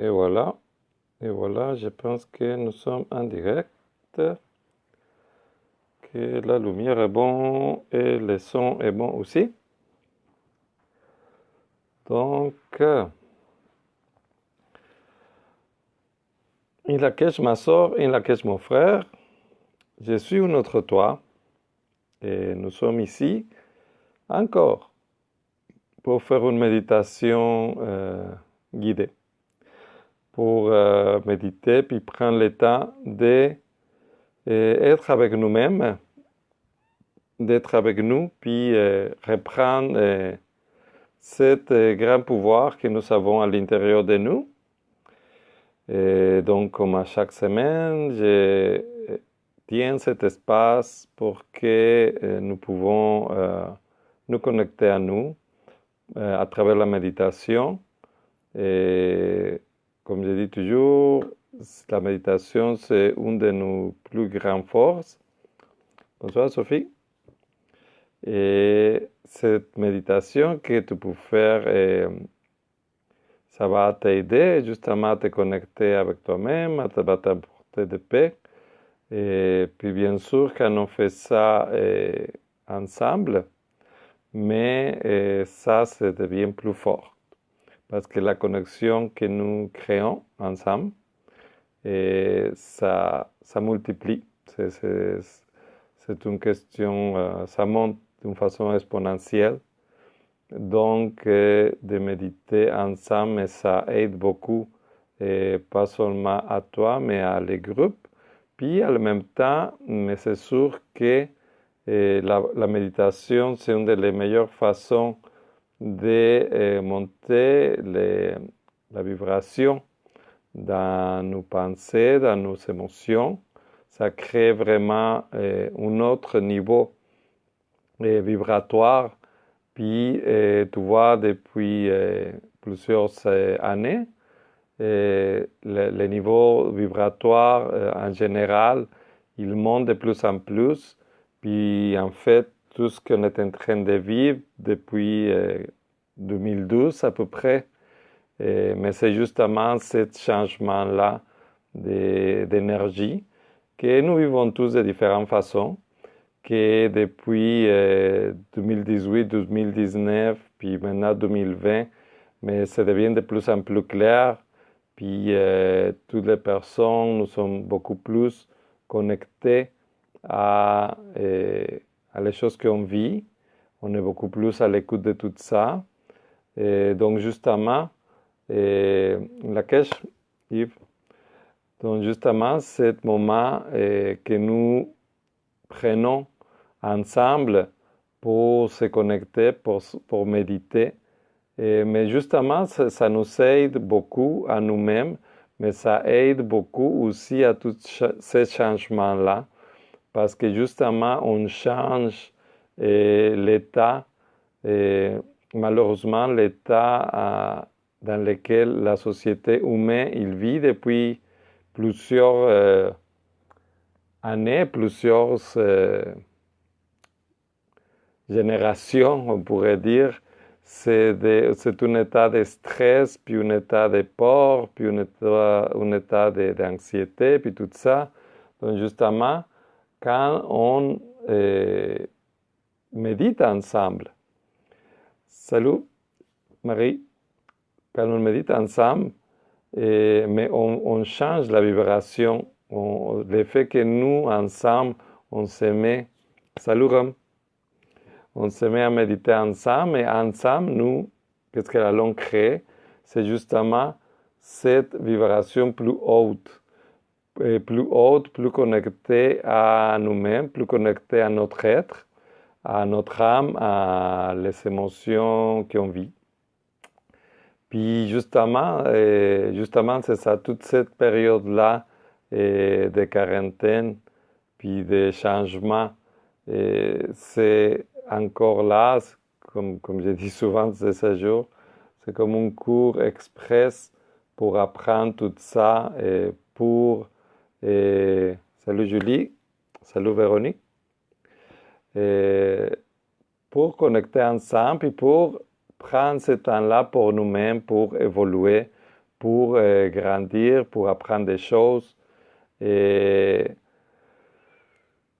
Et voilà. Et voilà, je pense que nous sommes en direct, que la lumière est bon et le son est bon aussi. Donc, il laquelle ma soeur, il laquelle mon frère, je suis un autre toi et nous sommes ici encore pour faire une méditation guidée. Pour méditer puis prendre le temps d'être avec nous-mêmes, d'être avec nous, puis reprendre cet grand pouvoir que nous avons à l'intérieur de nous. Et donc, comme à chaque semaine, je tiens cet espace pour que nous pouvons nous connecter à nous à travers la méditation. Et comme je dis toujours, la méditation, c'est une de nos plus grandes forces. Bonsoir, Sophie. Et cette méditation que tu peux faire, ça va t'aider justement à te connecter avec toi-même, ça va t'apporter de paix. Et puis bien sûr, quand on fait ça ensemble, mais ça devient plus fort. Parce que la connexion que nous créons ensemble, ça multiplie. C'est une question, ça monte d'une façon exponentielle. Donc, de méditer ensemble, ça aide beaucoup, pas seulement à toi, mais à les groupes. Puis, en même temps, mais c'est sûr que la méditation, c'est une des meilleures façons de monter la vibration dans nos pensées, dans nos émotions. Ça crée vraiment un autre niveau vibratoire. Puis, tu vois, depuis plusieurs années, le niveau vibratoire en général, il monte de plus en plus. Puis, en fait, tout ce qu'on est en train de vivre depuis 2012 à peu près, mais c'est justement ce changement-là d'énergie que nous vivons tous de différentes façons, que depuis 2018, 2019, puis maintenant 2020, mais ça devient de plus en plus clair, puis toutes les personnes, nous sommes beaucoup plus connectés à les choses qu'on vit, on est beaucoup plus à l'écoute de tout ça, et donc justement, laquelle, Yves, donc justement, ce moment que nous prenons ensemble pour se connecter, pour méditer. Mais justement, ça nous aide beaucoup à nous-mêmes, mais ça aide beaucoup aussi à tous ces changements-là, parce que justement, on change l'état, malheureusement, l'état dans lequel la société humaine il vit depuis plusieurs années, plusieurs générations, on pourrait dire. C'est un état de stress, puis un état de peur, puis un état d'anxiété, puis tout ça. Donc justement, quand on médite ensemble, salut Marie, quand on médite ensemble, mais on change la vibration, le fait que nous, ensemble, on se met, salut Rome, on se met à méditer ensemble, et ensemble, nous, qu'est-ce que l'on crée? C'est justement cette vibration plus haute, plus connectée à nous-mêmes, plus connectée à notre être, à notre âme, à les émotions qu'on vit. Puis justement, c'est ça, toute cette période-là de quarantaine, puis de changement, c'est encore là, comme je dis souvent ces 16 jours, c'est comme un cours express pour apprendre tout ça, salut Julie, salut Véronique, pour connecter ensemble et pour prendre ce temps-là pour nous-mêmes, pour évoluer, pour grandir, pour apprendre des choses. Et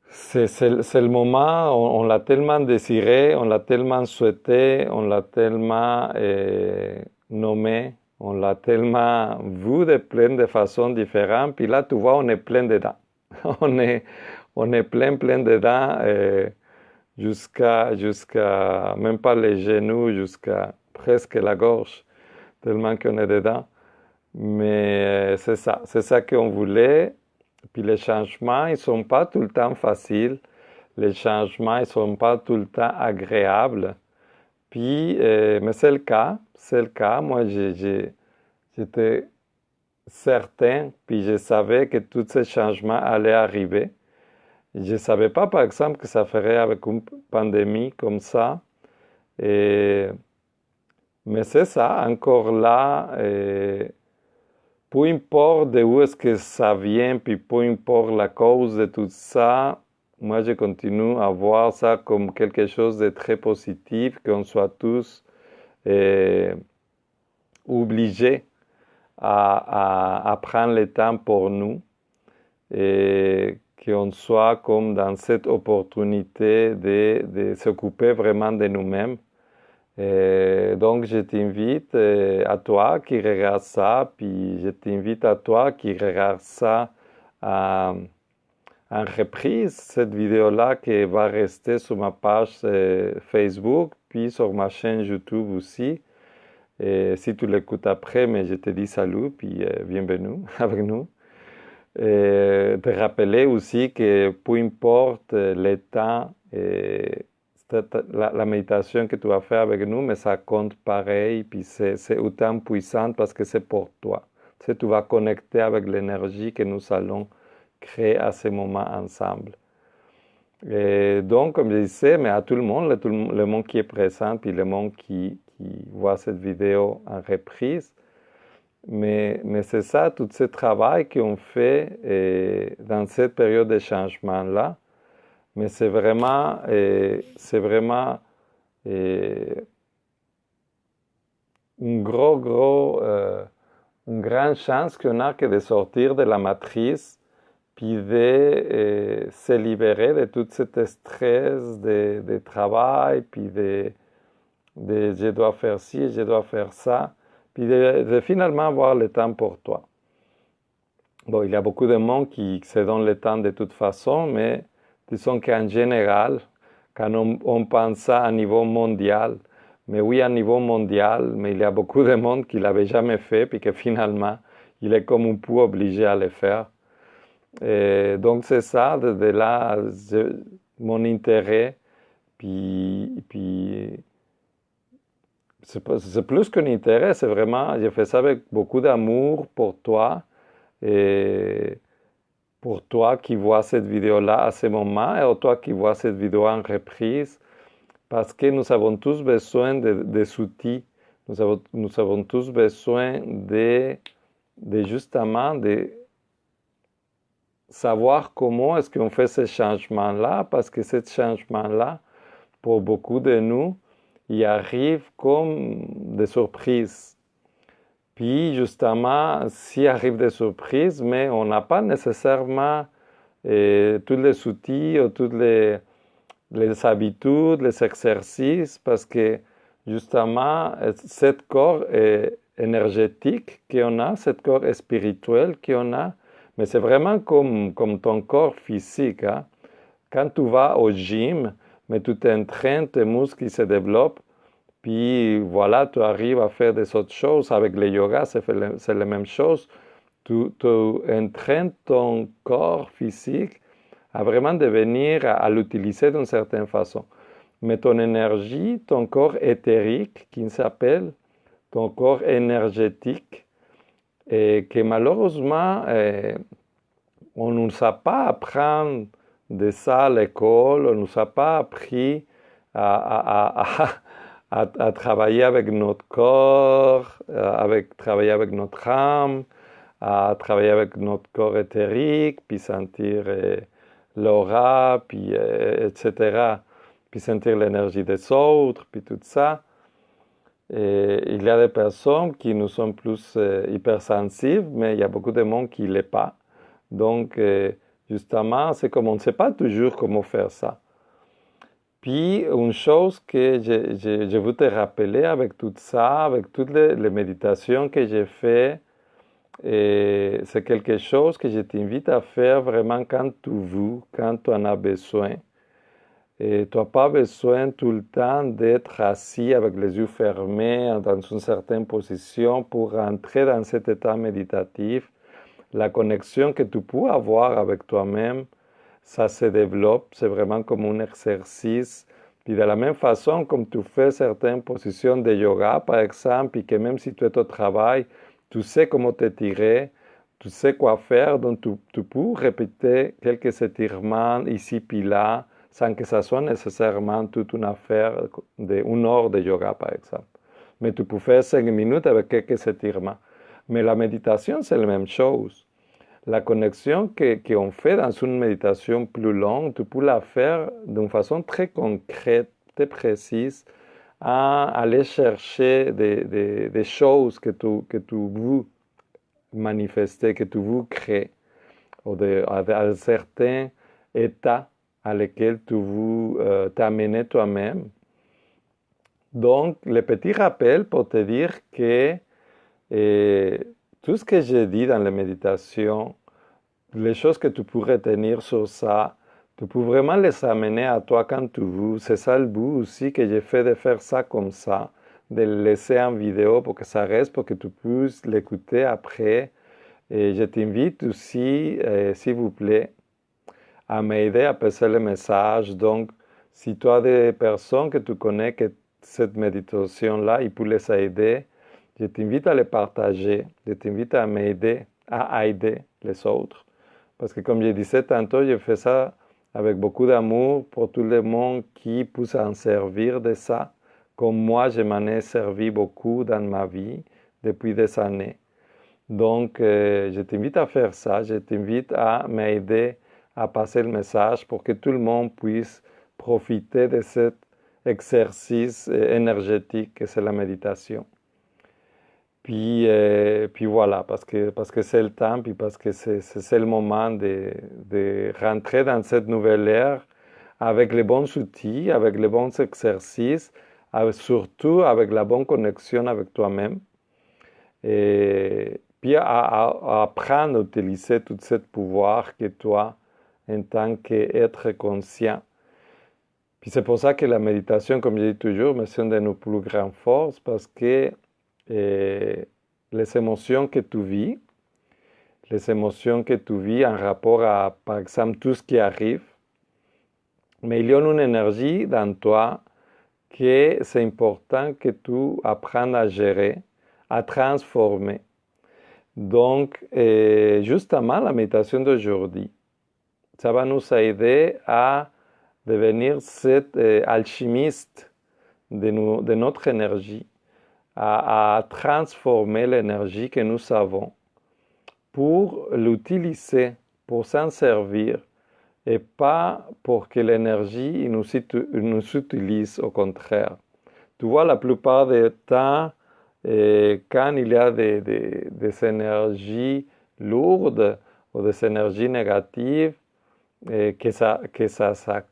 c'est le moment, on l'a tellement désiré, on l'a tellement souhaité, on l'a tellement nommé, on l'a tellement vu de plein de façons différentes. Puis là, tu vois, on est plein dedans. on est plein dedans, jusqu'à même pas les genoux, jusqu'à presque la gorge, tellement qu'on est dedans. Mais c'est ça qu'on voulait. Puis les changements, ils ne sont pas tout le temps faciles. Les changements, ils ne sont pas tout le temps agréables. Puis, mais c'est le cas. C'est le cas. Moi, j'étais certain, puis je savais que tous ces changements allaient arriver. Je ne savais pas, par exemple, que ça ferait avec une pandémie comme ça. Mais c'est ça, encore là. Peu importe d'où est-ce que ça vient, puis peu importe la cause de tout ça, moi je continue à voir ça comme quelque chose de très positif, qu'on soit tous obligés à prendre le temps pour nous et qu'on soit comme dans cette opportunité de s'occuper vraiment de nous-mêmes. Donc, je t'invite à toi qui regarde ça, puis je t'invite à toi qui regarde ça en reprise, cette vidéo-là qui va rester sur ma page Facebook, puis sur ma chaîne YouTube aussi. Et si tu l'écoutes après, mais je te dis salut, puis bienvenue avec nous. Et te rappeler aussi que peu importe le temps, la méditation que tu vas faire avec nous, mais ça compte pareil, puis c'est autant puissant parce que c'est pour toi. Tu vas connecter avec l'énergie que nous allons créer à ce moment ensemble. Et donc, comme je disais, mais à tout le monde, le monde qui est présent, puis le monde qui voit cette vidéo en reprise. Mais c'est ça, tout ce travail qu'on fait dans cette période de changement-là. Mais c'est vraiment une une grande chance qu'on a que de sortir de la matrice, puis de se libérer de tout cet stress de travail, puis de je dois faire ci, je dois faire ça, puis de finalement avoir le temps pour toi. Bon, il y a beaucoup de monde qui se donne le temps de toute façon, mais disons qu'en général, quand on pense ça à niveau mondial, mais oui, à niveau mondial, mais il y a beaucoup de monde qui ne l'avait jamais fait, puis que finalement, il est comme un peu obligé à le faire. Et donc, c'est ça, de là, mon intérêt, puis c'est plus qu'un intérêt, c'est vraiment, j'ai fait ça avec beaucoup d'amour pour toi, et pour toi qui vois cette vidéo-là à ce moment, et pour toi qui vois cette vidéo en reprise, parce que nous avons tous besoin des outils, nous avons tous besoin de justement de savoir comment est-ce qu'on fait ce changement-là, parce que ce changement-là, pour beaucoup de nous, il arrive comme des surprises. Puis justement, s'il arrive des surprises, mais on n'a pas nécessairement tous les outils ou toutes les habitudes, les exercices, parce que justement, cet corps énergétique qu'on a, cet corps spirituel qu'on a, mais c'est vraiment comme ton corps physique. Hein? Quand tu vas au gym, mais tu t'entraînes, tes muscles se développent, puis voilà, tu arrives à faire des autres choses. Avec le yoga, c'est la même chose. Tu entraînes ton corps physique à vraiment devenir, à l'utiliser d'une certaine façon. Mais ton énergie, ton corps éthérique, qui s'appelle ton corps énergétique, et que malheureusement, on ne nous a pas appris de ça à l'école, on ne nous a pas appris à travailler avec notre corps, travailler avec notre âme, à travailler avec notre corps éthérique, puis sentir l'aura, puis etc., puis sentir l'énergie des autres, puis tout ça. Il y a des personnes qui nous sont plus hypersensibles, mais il y a beaucoup de monde qui ne l'est pas. Donc, justement, c'est comme on ne sait pas toujours comment faire ça. Puis, une chose que je veux te rappeler avec tout ça, avec toutes les méditations que j'ai faites, c'est quelque chose que je t'invite à faire vraiment quand tu veux, quand tu en as besoin. Et tu n'as pas besoin tout le temps d'être assis avec les yeux fermés dans une certaine position pour entrer dans cet état méditatif. La connexion que tu peux avoir avec toi-même, ça se développe, c'est vraiment comme un exercice. Puis de la même façon, comme tu fais certaines positions de yoga, par exemple, et que même si tu es au travail, tu sais comment t'étirer, tu sais quoi faire, donc tu peux répéter quelques étirements ici puis là, sans que ça soit nécessairement toute une affaire d'une heure de yoga, par exemple. Mais tu peux faire 5 minutes avec quelques étirements. Mais la méditation, c'est la même chose. La connexion qu'on fait dans une méditation plus longue, tu peux la faire d'une façon très concrète, très précise, à aller chercher des choses que tu veux manifester, que tu veux créer, ou à certains états à lesquels tu veux t'amener toi-même. Donc, le petit rappel pour te dire que tout ce que j'ai dit dans la méditation, les choses que tu pourrais tenir sur ça, tu peux vraiment les amener à toi quand tu veux. C'est ça le but aussi que j'ai fait de faire ça comme ça, de le laisser en vidéo pour que ça reste, pour que tu puisses l'écouter après. Et je t'invite aussi, s'il vous plaît, à m'aider à passer le message. Donc, si tu as des personnes que tu connais que cette méditation-là, il peut les aider, je t'invite à les partager. Je t'invite à m'aider, à aider les autres. Parce que comme je disais tantôt, je fais ça avec beaucoup d'amour pour tout le monde qui peut s'en servir de ça. Comme moi, je m'en ai servi beaucoup dans ma vie depuis des années. Donc, je t'invite à faire ça. Je t'invite à m'aider à passer le message pour que tout le monde puisse profiter de cet exercice énergétique que c'est la méditation. Puis voilà, parce que c'est le temps, puis parce que c'est le moment de rentrer dans cette nouvelle ère avec les bons outils, avec les bons exercices, surtout avec la bonne connexion avec toi-même. Et puis à apprendre à utiliser tout ce pouvoir que toi, en tant qu'être conscient. Puis c'est pour ça que la méditation, comme je dis toujours, c'est une de nos plus grandes forces, parce que les émotions que tu vis, en rapport à, par exemple, tout ce qui arrive, mais il y a une énergie dans toi que c'est important que tu apprennes à gérer, à transformer. Donc, justement, la méditation d'aujourd'hui, ça va nous aider à devenir cet alchimiste de notre énergie, à transformer l'énergie que nous avons pour l'utiliser, pour s'en servir, et pas pour que l'énergie nous utilise, au contraire. Tu vois, la plupart du temps, quand il y a des énergies lourdes ou des énergies négatives, que ça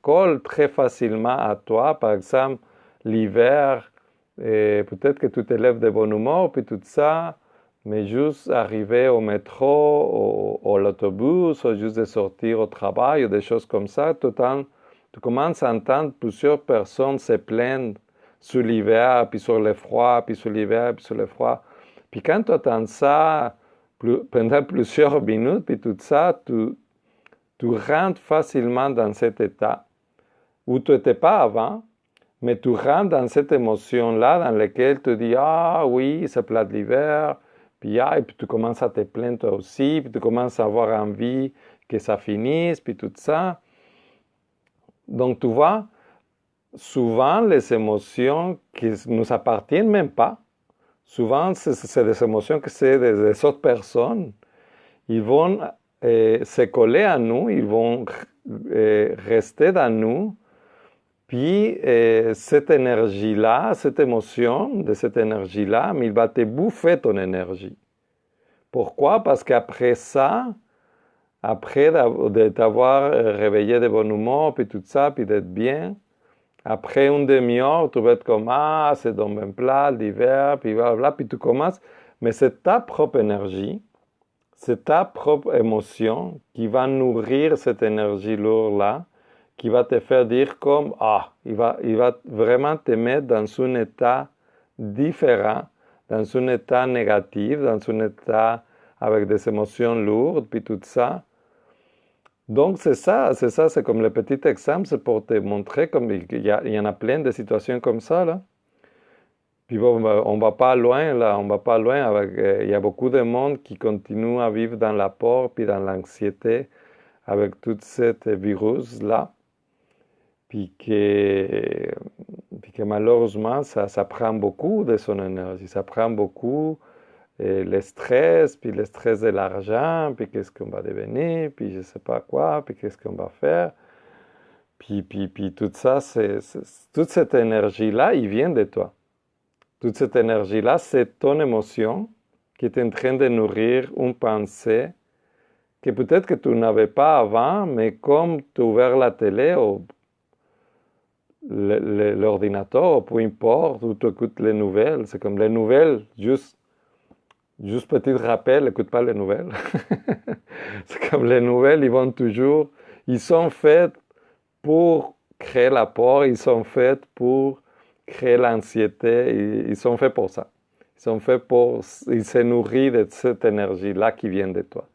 colle très facilement à toi. Par exemple, l'hiver, peut-être que tu te lèves de bon humeur, puis tout ça, mais juste arriver au métro, ou l'autobus, ou juste de sortir au travail, ou des choses comme ça, tu commences à entendre plusieurs personnes se plaindre sur l'hiver, puis sur le froid, puis sur l'hiver, puis sur le froid. Puis quand tu entends ça pendant plusieurs minutes, puis tout ça, tu rentres facilement dans cet état où tu n'étais pas avant, mais tu rentres dans cette émotion-là dans laquelle tu dis « Ah oui, c'est plat de l'hiver », et puis tu commences à te plaindre toi aussi, puis tu commences à avoir envie que ça finisse, puis tout ça. Donc tu vois, souvent les émotions qui ne nous appartiennent même pas, souvent c'est des émotions que c'est des autres personnes, ils vont se coller à nous, ils vont rester dans nous, Puis cette énergie-là, cette émotion de cette énergie-là, il va te bouffer ton énergie. Pourquoi? Parce qu'après ça, après de t'avoir réveillé de bon humeur, puis tout ça, puis d'être bien, après une demi-heure, tu vas être comme, ah, c'est dans même plat, l'hiver, puis voilà, puis tu commences. Mais c'est ta propre énergie, c'est ta propre émotion qui va nourrir cette énergie lourde-là, qui va te faire dire comme, ah, il va vraiment te mettre dans un état différent, dans un état négatif, dans un état avec des émotions lourdes, puis tout ça. Donc c'est ça, c'est comme le petit exemple, c'est pour te montrer comme il y en a plein de situations comme ça, là. Puis bon, on va pas loin, là, on va pas loin avec, il y a beaucoup de monde qui continue à vivre dans la peur, puis dans l'anxiété, avec tout ce virus-là, puis que malheureusement, ça prend beaucoup de son énergie, ça prend beaucoup le stress, puis le stress de l'argent, puis qu'est-ce qu'on va devenir, puis je sais pas quoi, puis qu'est-ce qu'on va faire. Puis tout ça, toute cette énergie-là, il vient de toi. Toute cette énergie-là, c'est ton émotion qui est en train de nourrir une pensée que peut-être que tu n'avais pas avant, mais comme tu as ouvert la télé ou l'ordinateur, ou peu importe, ou tu écoutes les nouvelles, c'est comme les nouvelles, juste petit rappel, n'écoute pas les nouvelles. C'est comme les nouvelles, ils sont faites pour créer la peur, ils sont faits pour créer l'anxiété, ils sont faits pour ça. Ils se nourrissent de cette énergie-là qui vient de toi.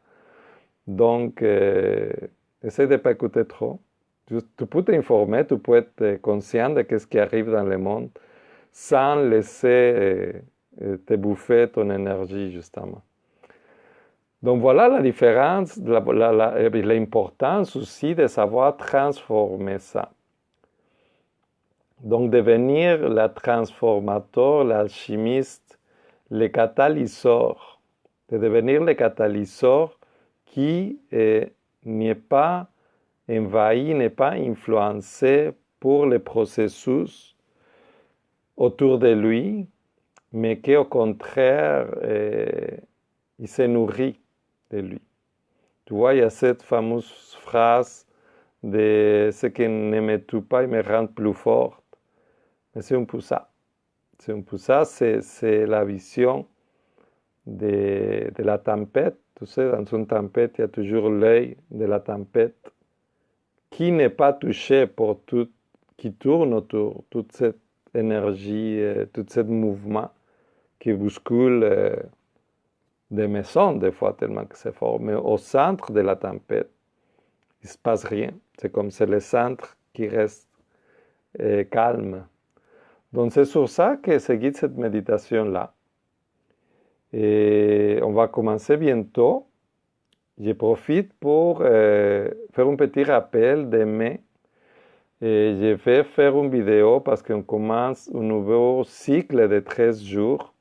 Donc, essaie de ne pas écouter trop. Tu peux t'informer, tu peux être conscient de ce qui arrive dans le monde sans laisser te bouffer ton énergie, justement. Donc voilà la différence, l'importance aussi de savoir transformer ça. Donc devenir le transformateur, l'alchimiste, le catalyseur, de devenir le catalyseur qui n'est pas envahi, n'est pas influencé pour les processus autour de lui, mais qu'au contraire, il se nourrit de lui. Tu vois, il y a cette fameuse phrase de ce qui ne me tue pas, il me rend plus fort. Mais c'est un peu ça. C'est un peu ça, c'est la vision de la tempête. Tu sais, dans une tempête, il y a toujours l'œil de la tempête qui n'est pas touché pour tout, qui tourne autour, toute cette énergie, tout ce mouvement qui bouscule des maisons, des fois, tellement que c'est fort. Mais au centre de la tempête, il ne se passe rien. C'est comme c'est le centre qui reste calme. Donc c'est sur ça que se guide cette méditation-là. Et on va commencer bientôt. Je profite pour faire un petit rappel demain. Et je vais faire une vidéo parce qu'on commence un nouveau cycle de 13 jours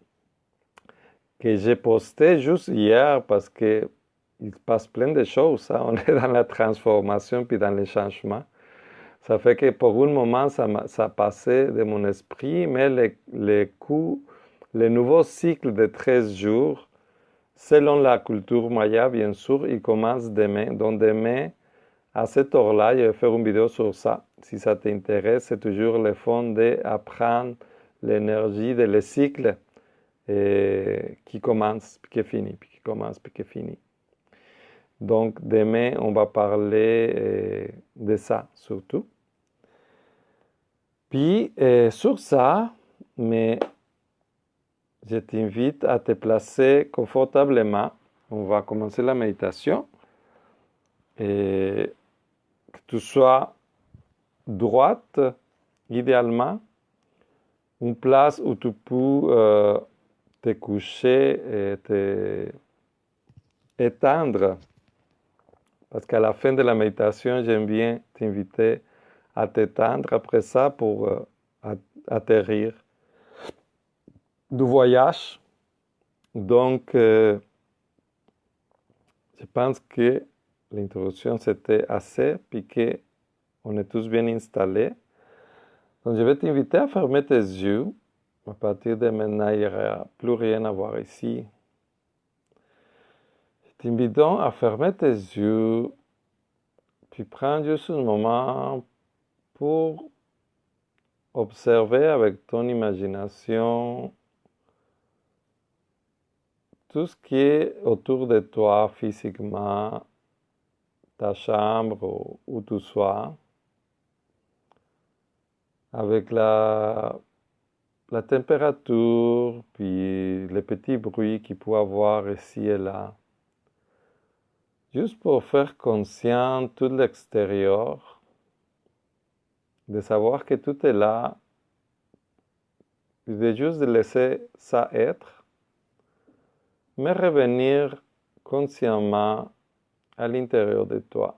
que j'ai posté juste hier parce que il passe plein de choses. Hein? On est dans la transformation puis dans les changements. Ça fait que pour un moment, ça passait de mon esprit, mais le nouveau cycle de 13 jours, selon la culture maya, bien sûr, il commence demain. Donc demain, à cette heure-là, je vais faire une vidéo sur ça. Si ça t'intéresse, c'est toujours le fond d'apprendre l'énergie de le cycle qui commence puis qui finit, puis qui commence puis qui finit. Donc demain, on va parler de ça surtout. Puis sur ça, mais je t'invite à te placer confortablement. On va commencer la méditation. Et que tu sois droite, idéalement, une place où tu peux te coucher et te étendre. Parce qu'à la fin de la méditation, j'aime bien t'inviter à t'étendre après ça pour atterrir du voyage. Donc, je pense que l'introduction c'était assez, puis qu'on est tous bien installés. Donc, je vais t'inviter à fermer tes yeux. À partir de maintenant, il n'y aura plus rien à voir ici. Je t'invite donc à fermer tes yeux, puis prends juste un moment pour observer avec ton imagination tout ce qui est autour de toi physiquement, ta chambre ou où tu sois, avec la température, puis les petits bruits qu'il peut avoir ici et là. Juste pour faire conscient tout l'extérieur, de savoir que tout est là, de juste laisser ça être, mais revenir consciemment à l'intérieur de toi.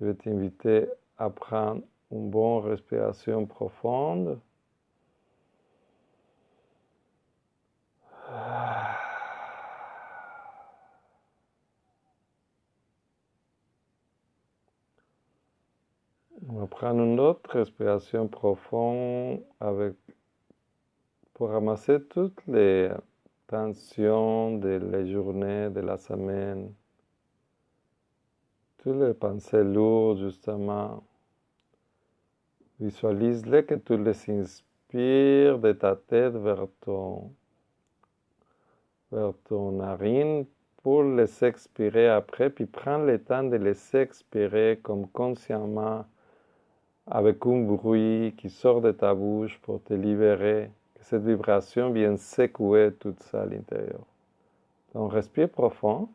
Je vais t'inviter à prendre une bonne respiration profonde. On va prendre une autre respiration profonde pour ramasser toutes les tensions de la journée, de la semaine, toutes les pensées lourdes, justement. Visualise-les que tu les inspires de ta tête vers ton narine pour les expirer après, puis prends le temps de les expirer comme consciemment avec un bruit qui sort de ta bouche pour te libérer, que cette vibration vienne secouer tout ça à l'intérieur. Donc respire profond.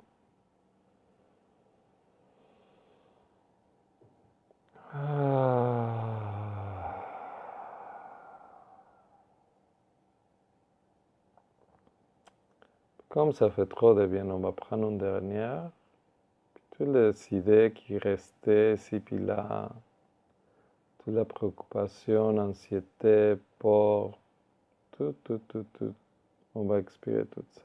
Comme ça fait trop de bien, on va prendre une dernière. Toutes les idées qui restaient ici puis là, toute la préoccupation, l'anxiété, peur, tout. On va expirer tout ça.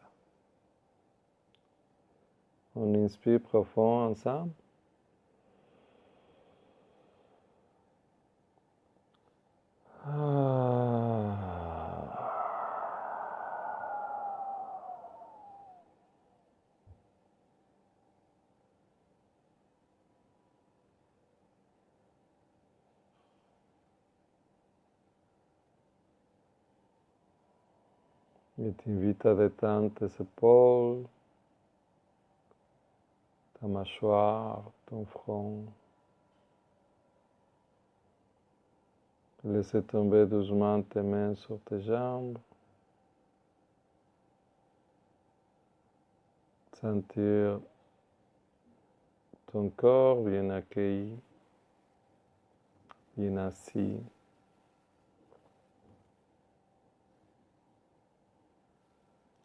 On inspire profond ensemble. Je t'invite à détendre tes épaules, ta mâchoire, ton front. Laissez tomber doucement tes mains sur tes jambes. Sentir ton corps bien accueilli, bien assis.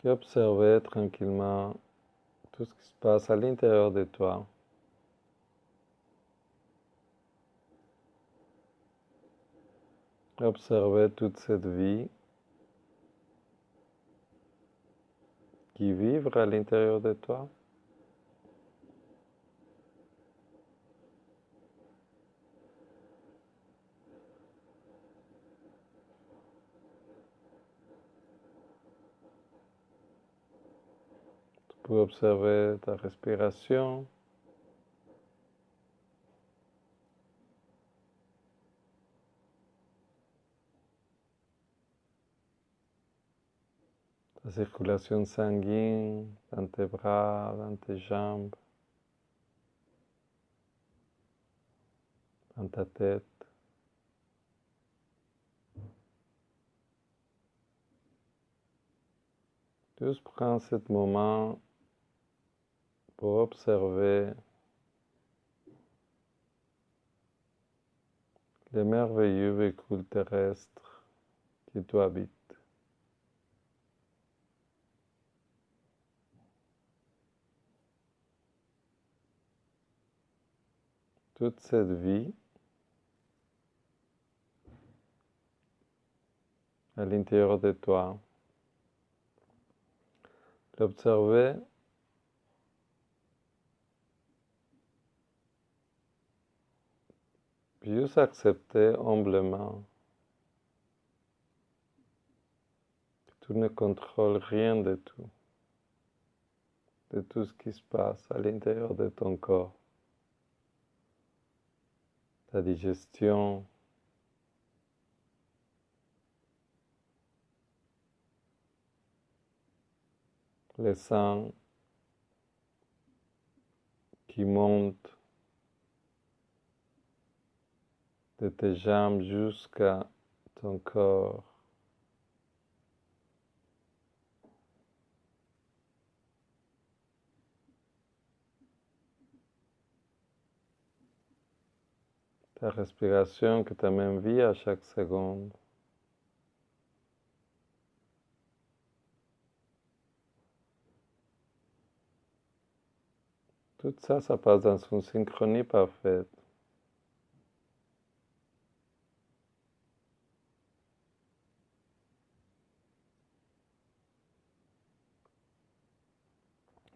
Et observer tranquillement tout ce qui se passe à l'intérieur de toi. Observer toute cette vie qui vibre à l'intérieur de toi. Tu peux observer ta respiration. La circulation sanguine dans tes bras, dans tes jambes, dans ta tête. Juste prends ce moment pour observer les merveilleux véhicules terrestres qui t'habitent. Toute cette vie à l'intérieur de toi. L'observer Juste accepter humblement que tu ne contrôles rien de tout ce qui se passe à l'intérieur de ton corps. Ta digestion, le sang qui monte de tes jambes jusqu'à ton corps. Ta respiration que t'amène vie à chaque seconde. Tout ça, ça passe dans une synchronie parfaite.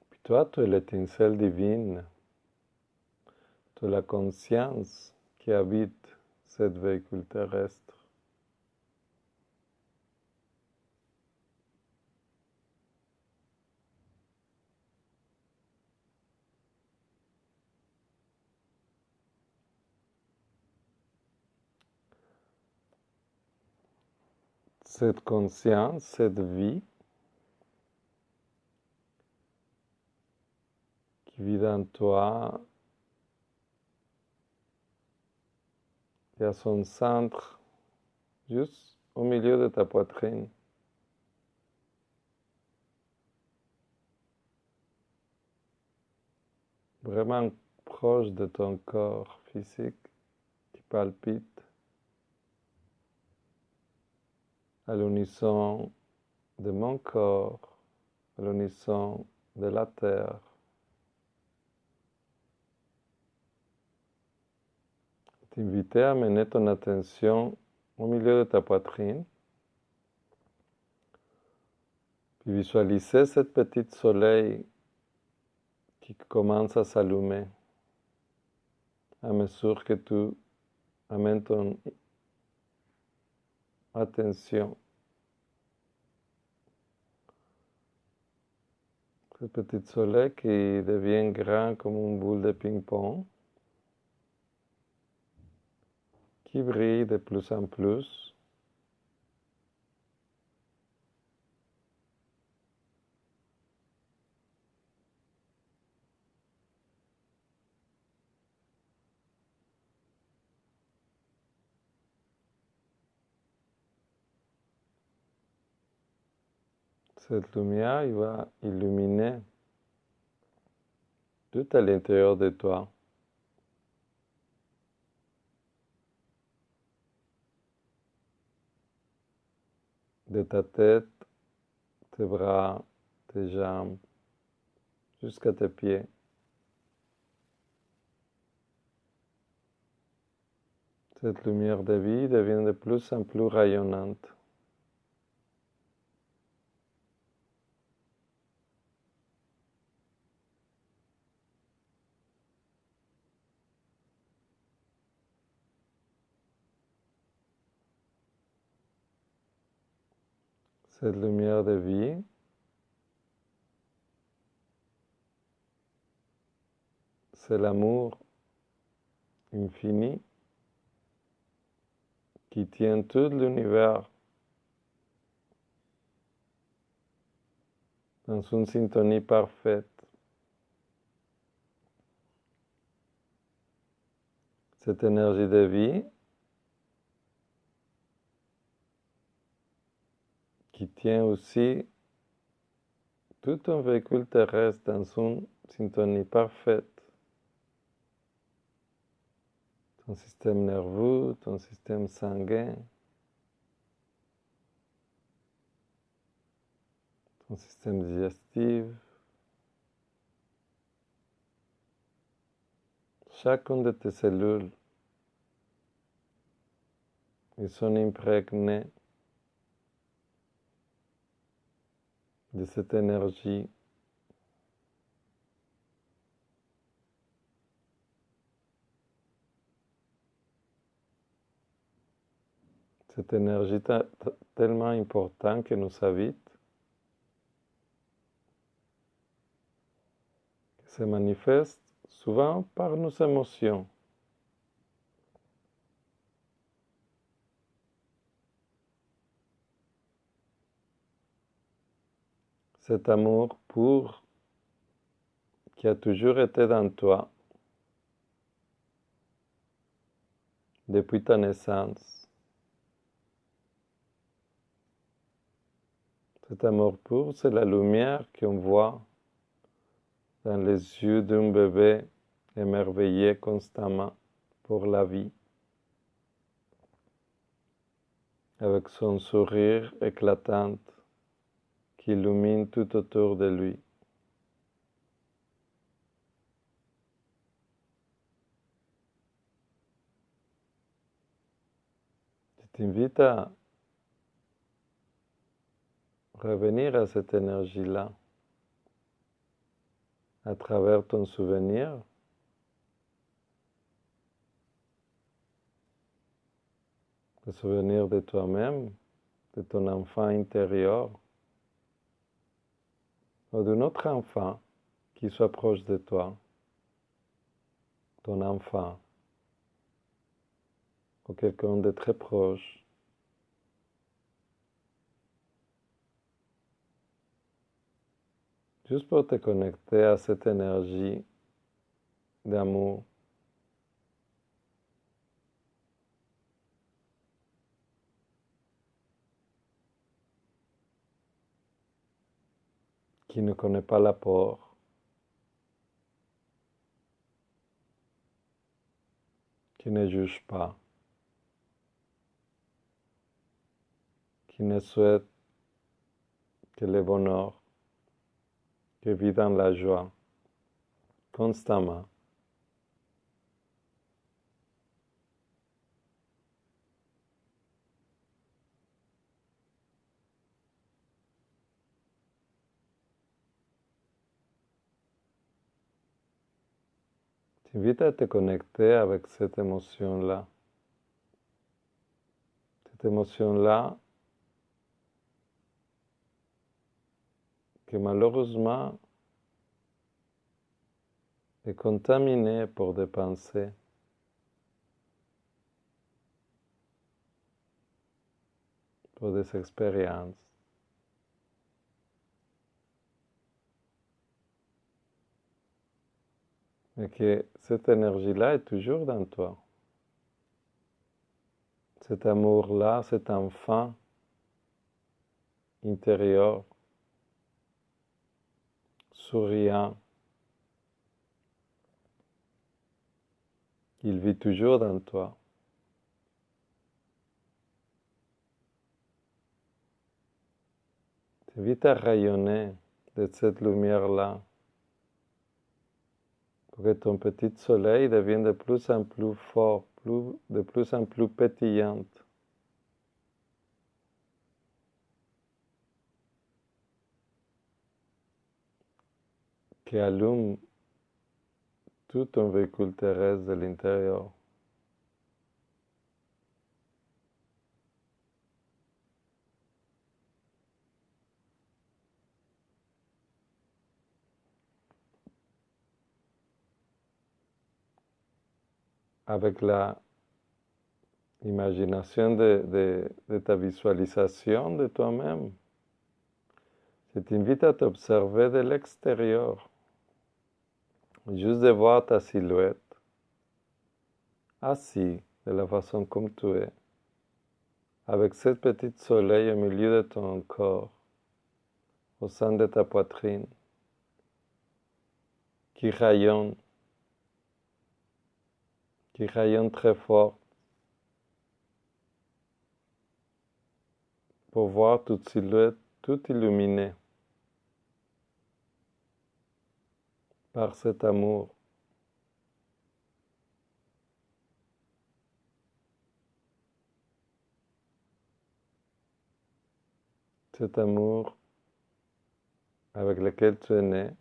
Puis toi, tu es l'étincelle divine, tu es la conscience qui habite ce véhicule terrestre. Cette conscience, cette vie qui vit dans toi, qui a son centre juste au milieu de ta poitrine. Vraiment proche de ton corps physique qui palpite à l'unisson de mon corps, à l'unisson de la terre. T'inviter à mener ton attention au milieu de ta poitrine, puis visualiser cette petite soleil qui commence à s'allumer à mesure que tu amènes ton attention. Ce petit soleil qui devient grand comme une boule de ping-pong, qui brille de plus en plus. Cette lumière, il va illuminer tout à l'intérieur de toi. De ta tête, tes bras, tes jambes, jusqu'à tes pieds. Cette lumière de vie devient de plus en plus rayonnante. Cette lumière de vie c'est l'amour infini qui tient tout l'univers dans une syntonie parfaite. Cette énergie de vie qui tient aussi tout un véhicule terrestre dans une syntonie parfaite. Ton système nerveux, ton système sanguin, ton système digestif. Chacune de tes cellules, ils sont imprégnés de cette énergie. cette énergie tellement importante qui nous habite, qui se manifeste souvent par nos émotions. Cet amour pur qui a toujours été dans toi depuis ta naissance. Cet amour pur, c'est la lumière qu'on voit dans les yeux d'un bébé émerveillé constamment pour la vie, avec son sourire éclatant qui illumine tout autour de lui. Je t'invite à revenir à cette énergie-là à travers ton souvenir, le souvenir de toi-même, de ton enfant intérieur, ou d'un autre enfant qui soit proche de toi, ton enfant, ou quelqu'un de très proche. Juste pour te connecter à cette énergie d'amour. Qui ne connaît pas la peur, qui ne juge pas, qui ne souhaite que le bonheur, qui vit dans la joie constamment. T'invite à te connecter avec cette émotion-là. Cette émotion-là que malheureusement est contaminée pour des pensées. Pour des expériences. Mais que cette énergie-là est toujours dans toi. Cet amour-là, cet enfant intérieur, souriant, il vit toujours dans toi. T'invite à rayonner de cette lumière-là pour que ton petit soleil devienne de plus en plus fort, de plus en plus pétillante. Qui allume tout ton véhicule terrestre de l'intérieur. Avec l'imagination de ta visualisation de toi-même, je t'invite à t'observer de l'extérieur, juste de voir ta silhouette, assis de la façon comme tu es, avec cette petite soleil au milieu de ton corps, au sein de ta poitrine, qui rayonne très fort, pour voir toute silhouette tout illuminée par cet amour. Cet amour avec lequel tu es né,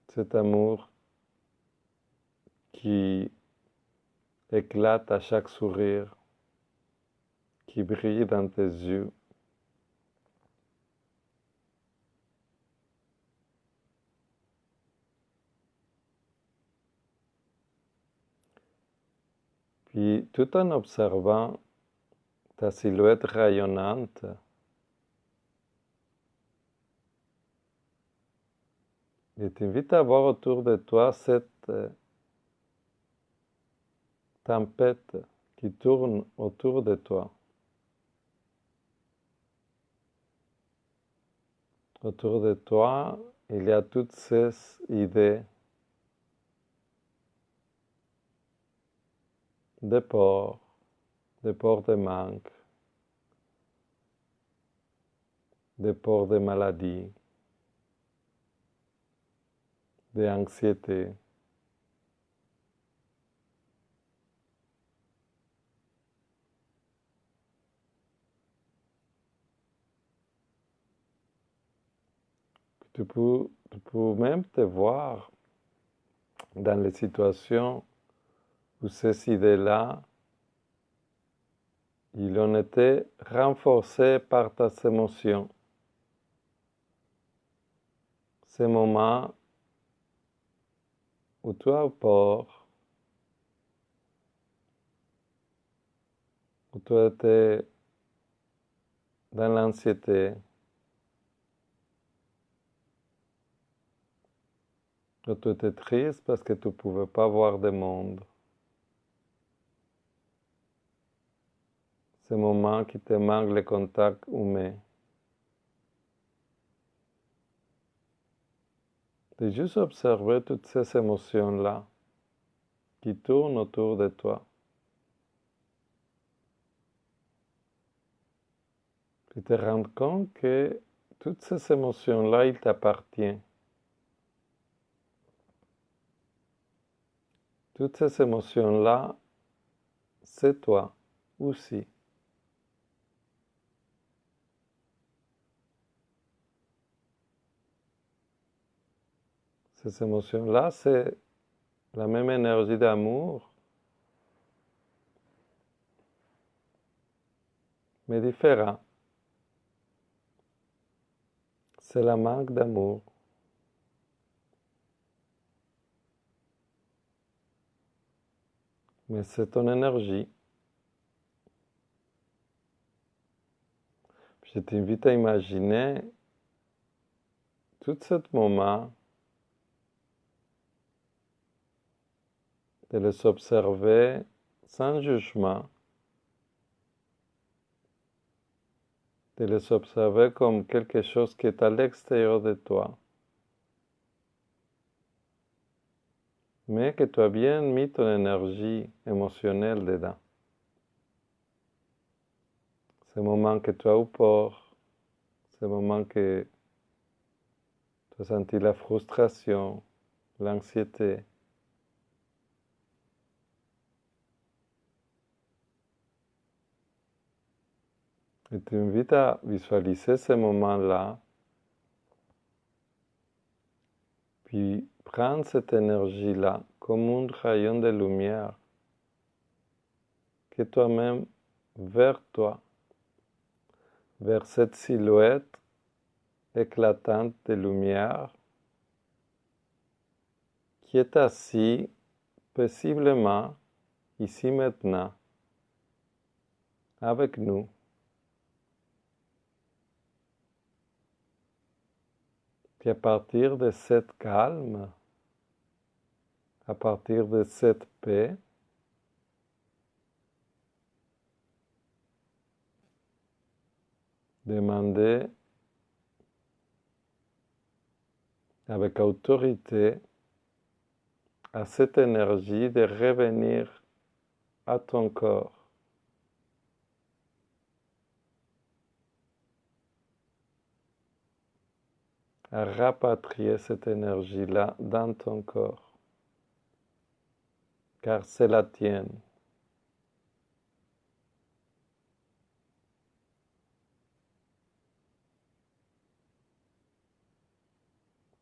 cet amour qui éclate à chaque sourire, qui brille dans tes yeux. Puis, tout en observant ta silhouette rayonnante, je t'invite à voir autour de toi cette tempête qui tourne autour de toi. Autour de toi, il y a toutes ces idées de peur, de manque, de peur de maladie, d'anxiété. Tu peux même te voir dans les situations où ces idées-là, ils ont été renforcés par tes émotions. Ces moments où tu as peur, où tu étais dans l'anxiété, où tu étais triste parce que tu ne pouvais pas voir le monde. Ces moments qui te manquent le contact humain. De juste observer toutes ces émotions-là qui tournent autour de toi. Tu te rends compte que toutes ces émotions-là, ils t'appartiennent. Toutes ces émotions-là, c'est toi aussi. Ces émotions-là, c'est la même énergie d'amour, mais différent. C'est la manque d'amour. Mais c'est ton énergie. Je t'invite à imaginer tout ce moment de les observer sans jugement, de les observer comme quelque chose qui est à l'extérieur de toi, mais que tu as bien mis ton énergie émotionnelle dedans. Ces moments que tu as eu peur, ces moments que tu as senti la frustration, l'anxiété. Et tu invites à visualiser ces moments-là, puis prendre cette énergie-là comme un rayon de lumière que toi-même vers toi, vers cette silhouette éclatante de lumière qui est assis paisiblement ici maintenant avec nous. Puis à partir de cette calme, à partir de cette paix, demander avec autorité à cette énergie de revenir à ton corps. À rapatrier cette énergie-là dans ton corps, car c'est la tienne.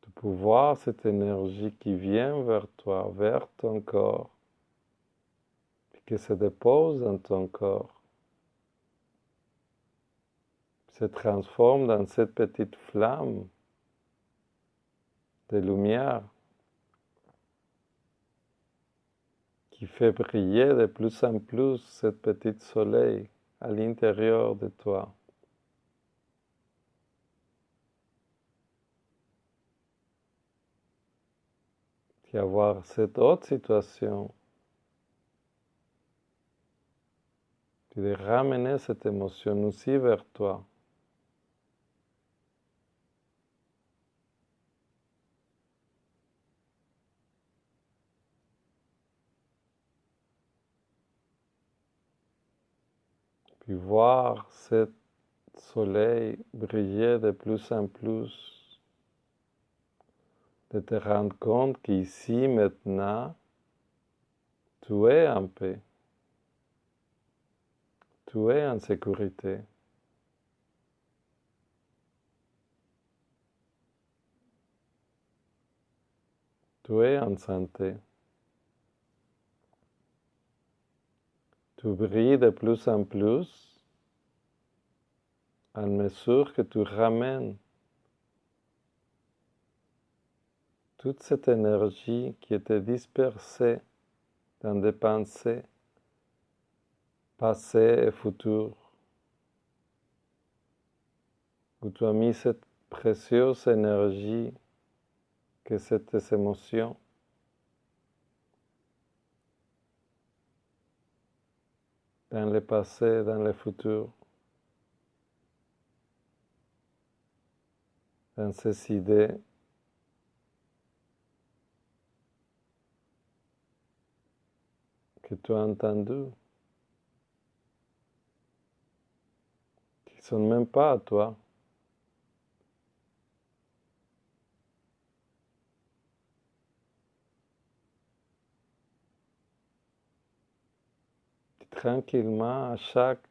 De pouvoir cette énergie qui vient vers toi, vers ton corps, qui se dépose dans ton corps, se transforme dans cette petite flamme de lumière qui fait briller de plus en plus ce petit soleil à l'intérieur de toi. Et avoir cette autre situation, de ramener cette émotion aussi vers toi. Puis voir ce soleil briller de plus en plus, de te rendre compte qu'ici, maintenant, tu es en paix, tu es en sécurité. Tu es en santé. Tu brilles de plus en plus à mesure que tu ramènes toute cette énergie qui était dispersée dans des pensées passées et futures, où tu as mis cette précieuse énergie que c'est tes émotions. Dans le passé, dans le futur, dans ces idées que tu as entendues, qui ne sont même pas à toi. Tranquillement, à chaque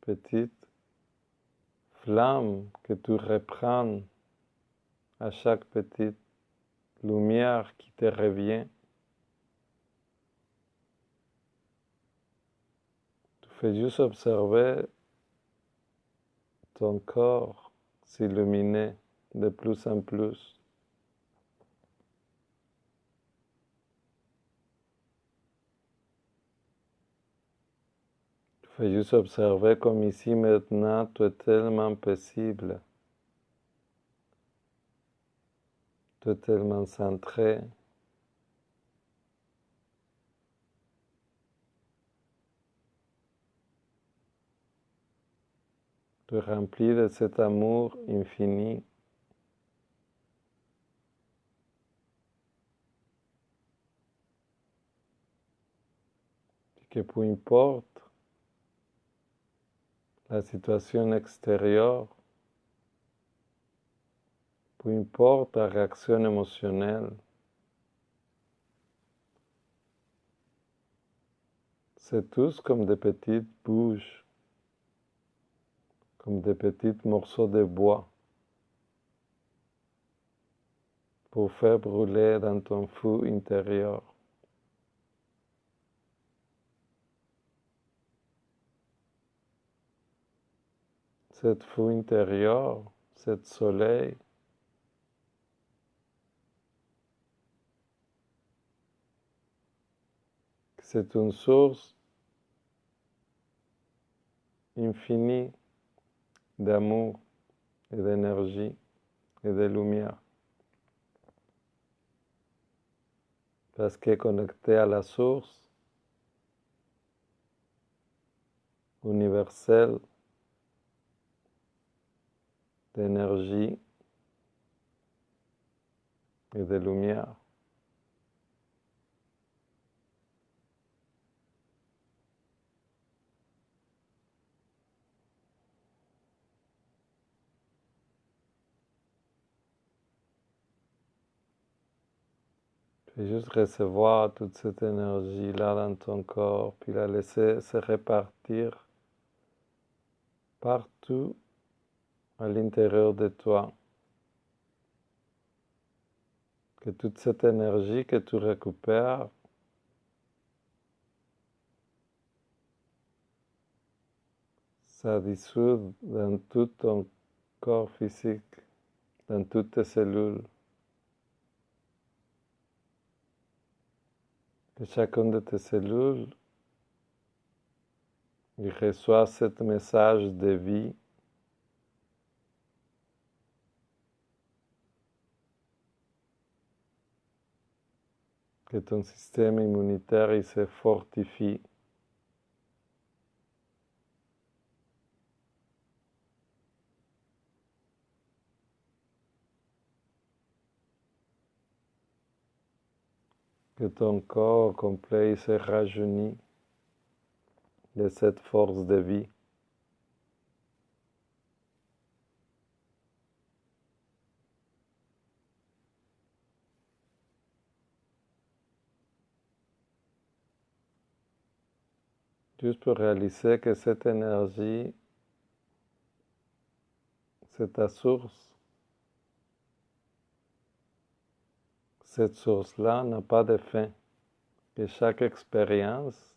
petite flamme que tu reprends, à chaque petite lumière qui te revient, tu fais juste observer ton corps s'illuminer de plus en plus. Tu fais juste observer comme ici maintenant tu es tellement paisible, tu es tellement centré. Tu es rempli de cet amour infini. Que peu importe la situation extérieure, peu importe la réaction émotionnelle, c'est tous comme des petites bouches, comme des petits morceaux de bois pour faire brûler dans ton feu intérieur. Cette feu intérieur, ce soleil, c'est une source infinie d'amour et d'énergie et de lumière. Parce qu'elle est connectée à la source universelle d'énergie et de lumière. Puis juste recevoir toute cette énergie-là dans ton corps, puis la laisser se répartir partout à l'intérieur de toi. Que toute cette énergie que tu récupères ça dissout dans tout ton corps physique, dans toutes tes cellules. Que chacune de tes cellules il reçoit ce message de vie que ton système immunitaire il se fortifie. Que ton corps complet il se rajeunit de cette force de vie. Juste pour réaliser que cette énergie, c'est ta source. Cette source-là n'a pas de fin. Et chaque expérience,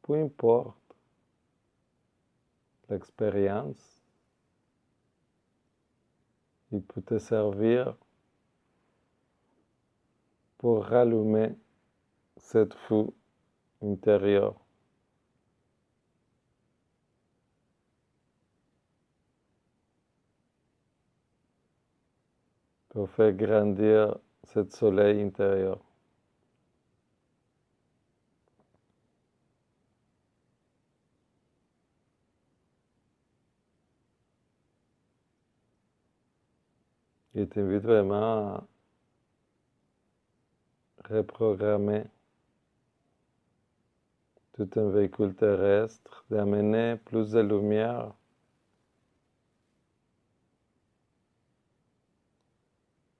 peu importe l'expérience, il peut te servir pour rallumer cette feu intérieure. Pour faire grandir ce soleil intérieur. Je t'invite vraiment à reprogrammer tout un véhicule terrestre, d'amener plus de lumière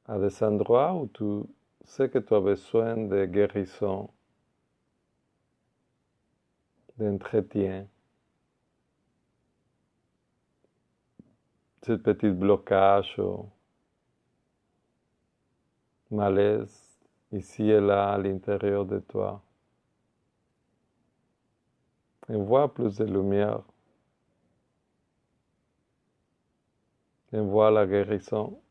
à des endroits où tu sais que tu as besoin de guérison, d'entretien. Ce petit blocage ou malaise ici et là à l'intérieur de toi. Envoie plus de lumière. Envoie la guérison.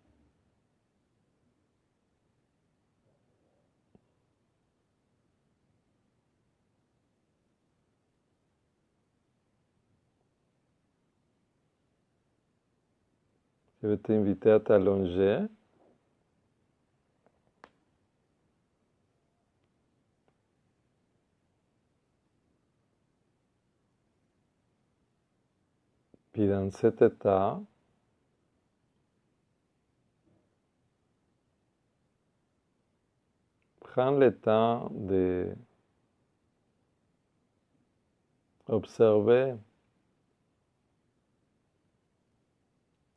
Je vais t'inviter à t'allonger. Puis dans cet état, prends le temps de observer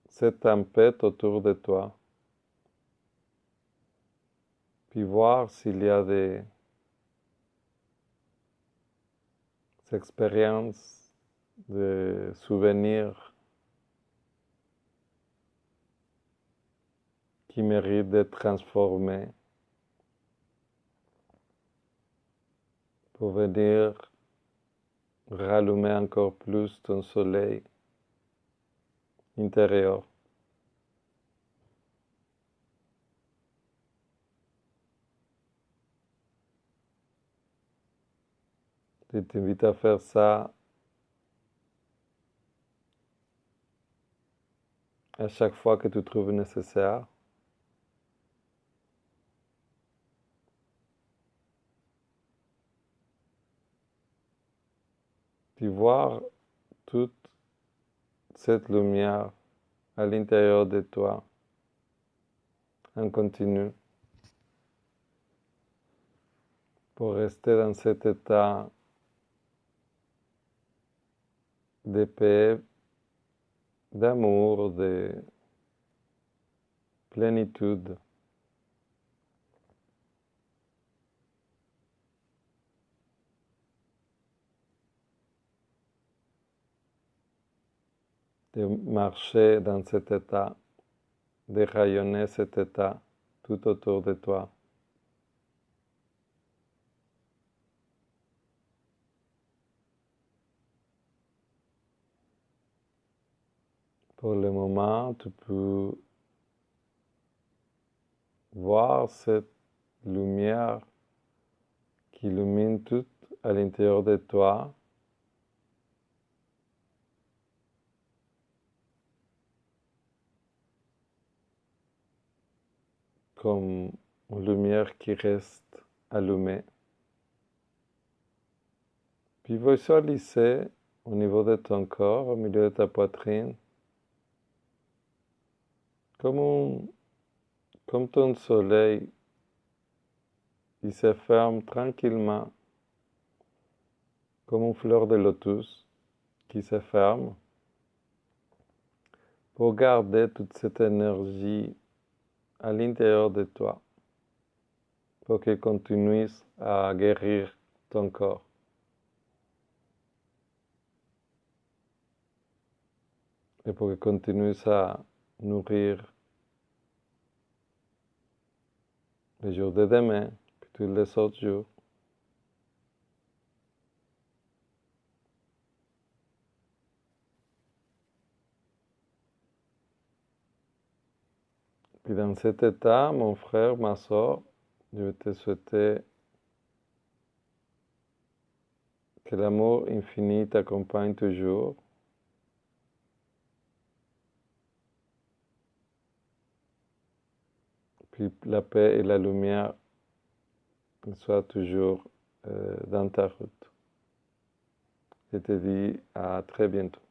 cette tempête autour de toi. Puis voir s'il y a des expériences, des souvenirs qui méritent d'être transformés pour venir rallumer encore plus ton soleil intérieur. Je t'invite à faire ça à chaque fois que tu trouves nécessaire. Puis voir toute cette lumière à l'intérieur de toi en continu pour rester dans cet état de paix, d'amour, de plénitude. De marcher dans cet état, de rayonner cet état tout autour de toi. Pour le moment, tu peux voir cette lumière qui illumine tout à l'intérieur de toi. Comme une lumière qui reste allumée. Puis visualisez au niveau de ton corps, au milieu de ta poitrine, comme ton soleil qui se ferme tranquillement, comme une fleur de lotus qui se ferme, pour garder toute cette énergie à l'intérieur de toi, pour qu'elle continue à guérir ton corps. Et pour qu'elle continue à nourrir les jours de demain, puis tous les autres jours. Puis dans cet état, mon frère, ma soeur, je vais te souhaiter que l'amour infini t'accompagne toujours. Puis la paix et la lumière soient toujours dans ta route. Je te dis à très bientôt.